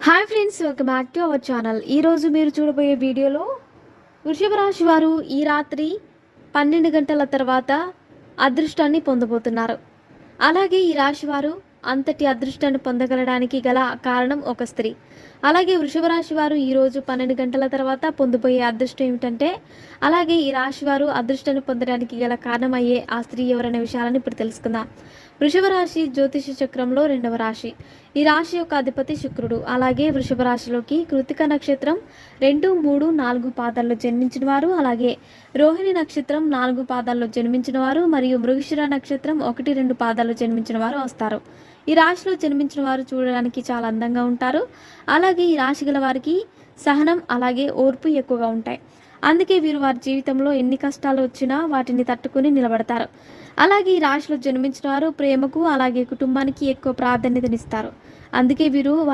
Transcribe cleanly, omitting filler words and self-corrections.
Hi friends, welcome back to our channel. ఈరోజు మీరు చూడబోయే వీడియోలో వృషభ రాశి వారు ఈ రాత్రి 12 గంటల తర్వాత అదృష్టాన్ని పొందబోతున్నారు. అలాగే ఈ రాశి వారు అంతటి అదృష్టాన్ని పొందగలడానికి గల కారణం ఒక స్త్రీ. అలాగే వృషభ రాశి వారు ఈరోజు 12 గంటల తర్వాత పొందబోయే అదృష్టం ఏమిటంటే, అలాగే ఈ రాశి వారు అదృష్టాన్ని పొందడానికి గల కారణం అయ్యే ఆ స్త్రీ ఎవరనే విషయాలను ఇప్పుడు తెలుసుకుందాం. వృషభ రాశి జ్యోతిష చక్రంలో 2వ రాశి. ఈ రాశి యొక్క అధిపతి శుక్రుడు. అలాగే వృషభ రాశిలోకి కృతిక నక్షత్రం 2, 3, 4 పాదాల్లో జన్మించిన వారు, అలాగే రోహిణి నక్షత్రం 4 పాదాల్లో జన్మించిన వారు మరియు మృగశిర నక్షత్రం 1, 2 పాదాల్లో జన్మించిన వారు వస్తారు. ఈ రాశిలో జన్మించిన వారు చూడడానికి చాలా అందంగా ఉంటారు. అలాగే ఈ రాశి గల వారికి సహనం అలాగే ఓర్పు ఎక్కువగా ఉంటాయి. అందుకే వీరు వారి జీవితంలో ఎన్ని కష్టాలు వచ్చినా వాటిని తట్టుకుని నిలబడతారు. అలాగే ఈ రాశిలో జన్మించిన వారు ప్రేమకు అలాగే కుటుంబానికి ఎక్కువ ప్రాధాన్యతనిస్తారు. అందుకే వీరు